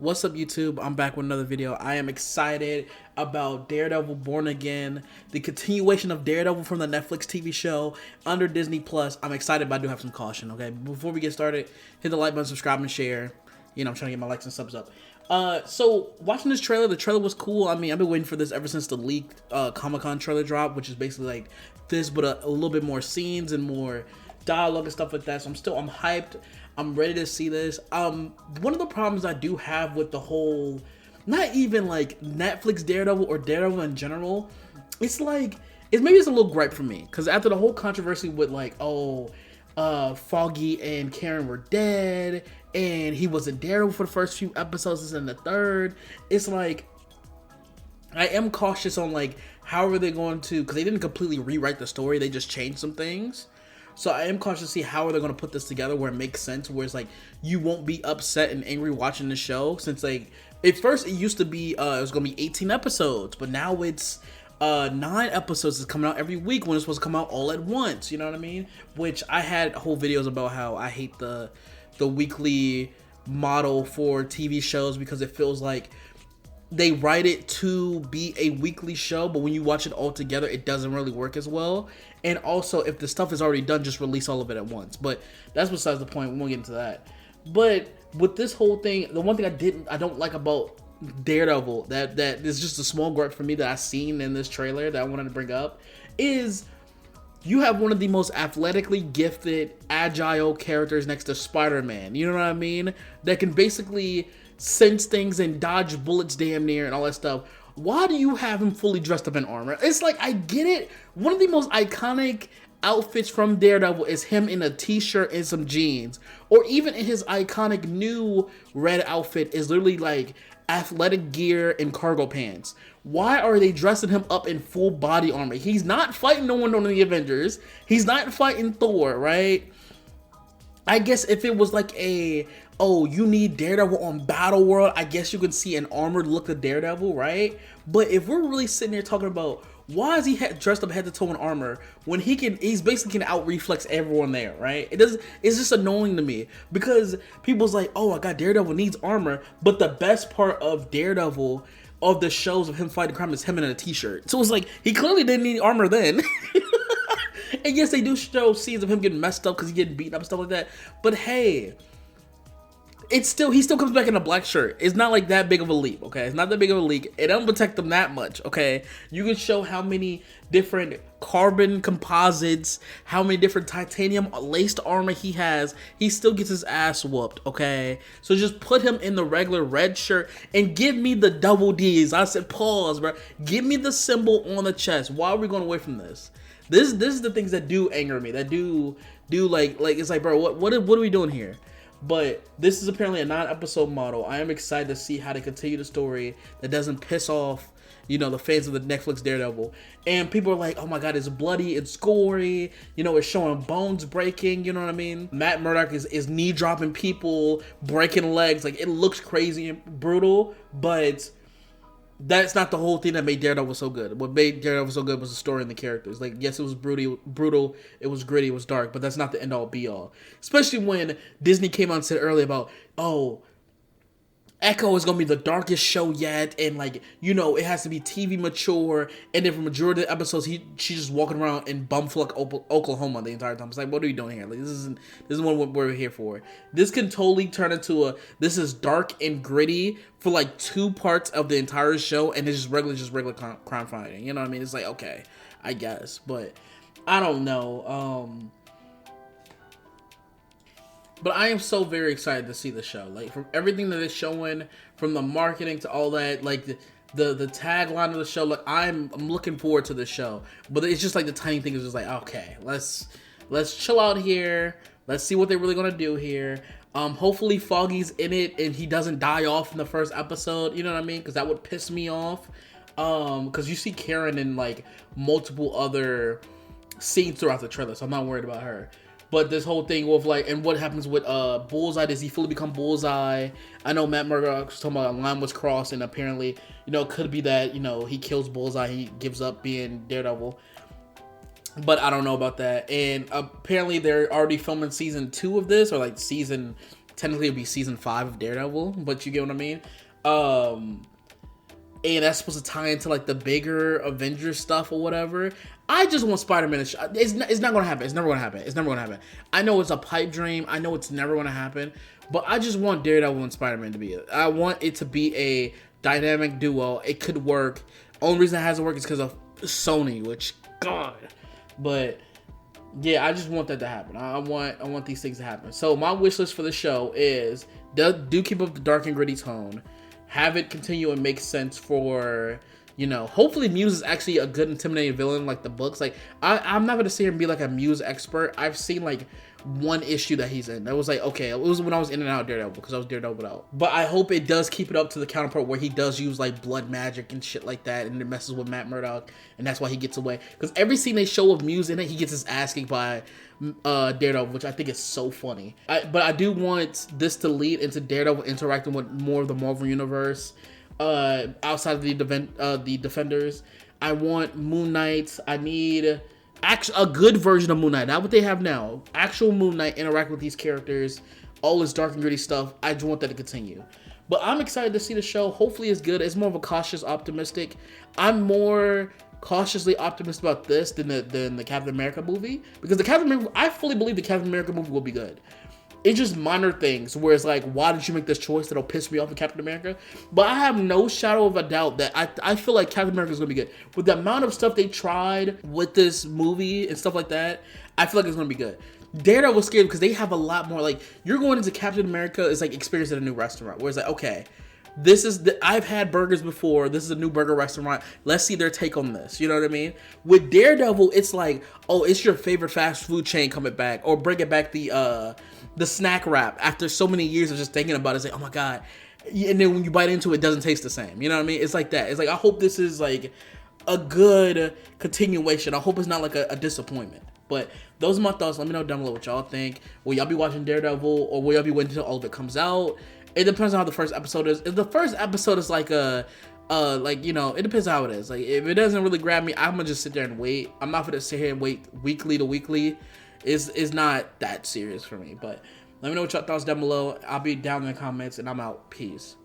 What's up, YouTube? I'm back with another video. I am excited about Daredevil Born Again, the continuation of Daredevil from the Netflix TV show under Disney Plus. I'm excited, but I do have some caution, okay? Before we get started, hit the like button, subscribe, and share. You know, I'm trying to get my likes and subs up. So watching this trailer, the trailer was cool. I mean, I've been waiting for this ever since the leaked Comic-Con trailer drop, which is basically like this, but a little bit more scenes and more dialogue and stuff like that. So I'm hyped. I'm ready to see this. One of the problems I do have with the whole, not even like Netflix Daredevil or Daredevil in general, it's like, it's a little gripe for me. Because after the whole controversy with like, Foggy and Karen were dead, and he wasn't Daredevil for the first few episodes, and the third, it's like, I am cautious on like, how are they going to, because they didn't completely rewrite the story, they just changed some things. So I am cautious to see how are they going to put this together where it makes sense, where it's like you won't be upset and angry watching the show, since like at first it used to be it was going to be 18 episodes, but now it's 9 episodes is coming out every week when it's supposed to come out all at once, you know what I mean? Which I had whole videos about how I hate the weekly model for TV shows, because it feels like they write it to be a weekly show, but when you watch it all together, it doesn't really work as well. And also, if the stuff is already done, just release all of it at once. But that's besides the point. We won't get into that. But with this whole thing, the one thing I don't like about Daredevil, that is just a small gripe for me that I seen in this trailer that I wanted to bring up, is you have one of the most athletically gifted, agile characters next to Spider-Man. You know what I mean? That can basically sense things and dodge bullets damn near and all that stuff. Why do you have him fully dressed up in armor? It's like, I get it. One of the most iconic outfits from Daredevil is him in a t-shirt and some jeans. Or even in his iconic new red outfit is literally like athletic gear and cargo pants. Why are they dressing him up in full body armor? He's not fighting no one on the Avengers. He's not fighting Thor, right? I guess if it was like you need Daredevil on Battle World, I guess you can see an armored look of Daredevil, right? But if we're really sitting there talking about why is he dressed up head to toe in armor when he's basically can out reflex everyone there, right? It's just annoying to me, because people's like, oh, I got Daredevil needs armor, but the best part of Daredevil of the shows of him fighting crime is him in a t-shirt. So it's like, he clearly didn't need armor then. And yes, they do show scenes of him getting messed up because he's getting beaten up and stuff like that. But hey, he still comes back in a black shirt. It's not like that big of a leap, okay? It's not that big of a leap. It don't protect them that much, okay? You can show how many different carbon composites, how many different titanium laced armor he has. He still gets his ass whooped, okay? So just put him in the regular red shirt and give me the double D's. I said pause, bro. Give me the symbol on the chest. Why are we going away from this? This is the things that do anger me. That do like it's like, bro, what are we doing here? But this is apparently a 9-episode model. I am excited to see how they continue the story that doesn't piss off, you know, the fans of the Netflix Daredevil. And people are like, oh my god, it's bloody, it's gory, you know, it's showing bones breaking, you know what I mean? Matt Murdock is knee dropping people, breaking legs. Like, it looks crazy and brutal, but that's not the whole thing that made Daredevil so good. What made Daredevil so good was the story and the characters. Like, yes, it was brutal, it was gritty, it was dark, but that's not the end-all be-all. Especially when Disney came out and said earlier about, oh, Echo is going to be the darkest show yet, and like, you know, it has to be TV mature, and then for majority of the episodes, she's just walking around in bumfuck Oklahoma the entire time. It's like, what are we doing here? Like, this is what we're here for. This can totally turn into this is dark and gritty for like 2 parts of the entire show, and it's just regular crime fighting. You know what I mean? It's like, okay, I guess, but I don't know. But I am so very excited to see the show. Like, from everything that it's showing, from the marketing to all that, like the tagline of the show, like I'm looking forward to the show. But it's just like the tiny thing is just like, okay, let's chill out here. Let's see what they're really gonna do here. Hopefully Foggy's in it and he doesn't die off in the first episode. You know what I mean? Because that would piss me off. Because you see Karen in like multiple other scenes throughout the trailer, so I'm not worried about her. But this whole thing with like, and what happens with Bullseye? Does he fully become Bullseye? I know Matt Murdock was talking about a line was crossed, and apparently, you know, it could be that, you know, he kills Bullseye, he gives up being Daredevil. But I don't know about that. And apparently they're already filming season 2 of this, or like season technically it'd be season 5 of Daredevil, but you get what I mean. And that's supposed to tie into like the bigger Avengers stuff or whatever. I just want Spider-Man. It's not gonna happen. It's never gonna happen. It's never gonna happen. I know it's a pipe dream. I know it's never gonna happen. But I just want Daredevil and Spider-Man to be it. I want it to be a dynamic duo. It could work. Only reason it hasn't worked is because of Sony, which God. But yeah, I just want that to happen. I want these things to happen. So my wish list for the show is do keep up the dark and gritty tone. Have it continue and make sense for, you know, hopefully Muse is actually a good intimidating villain like the books. Like I'm not gonna sit here and be like a Muse expert. I've seen like one issue that he's in. That was like, okay, it was when I was in and out of Daredevil because I was Daredevil out. But I hope it does keep it up to the counterpart where he does use like blood magic and shit like that, and it messes with Matt Murdock, and that's why he gets away. Because every scene they show of Muse in it, he gets his ass kicked by Daredevil, which I think is so funny. But I do want this to lead into Daredevil interacting with more of the Marvel universe outside of the Defenders. I want Moon Knight. I need a good version of Moon Knight, not what they have now. Actual Moon Knight interact with these characters, all this dark and gritty stuff. I just want that to continue. But I'm excited to see the show. Hopefully it's good. It's more of a cautious optimistic. I'm more cautiously optimistic about this than the Captain America movie, because I fully believe the Captain America movie will be good. It's just minor things where it's like, why did you make this choice that'll piss me off in Captain America? But I have no shadow of a doubt that I feel like Captain America is going to be good. With the amount of stuff they tried with this movie and stuff like that, I feel like it's going to be good. Daredevil was scared because they have a lot more, like, you're going into Captain America, it's like experiencing a new restaurant, where it's like, okay, I've had burgers before, this is a new burger restaurant, let's see their take on this, you know what I mean? With Daredevil, it's like, oh, it's your favorite fast food chain coming back, or bringing back the snack wrap after so many years of just thinking about it. It's like, oh my God. And then when you bite into it, it doesn't taste the same. You know what I mean? It's like that. It's like, I hope this is like a good continuation. I hope it's not like a disappointment. But those are my thoughts. Let me know down below what y'all think. Will y'all be watching Daredevil, or will y'all be waiting until all of it comes out? It depends on how the first episode is. If the first episode is like like, you know, it depends on how it is. Like, if it doesn't really grab me, I'm gonna just sit there and wait. I'm not gonna sit here and wait weekly to weekly. Is not that serious for me. But let me know what y'all thoughts down below. I'll be down in the comments, and I'm out. Peace.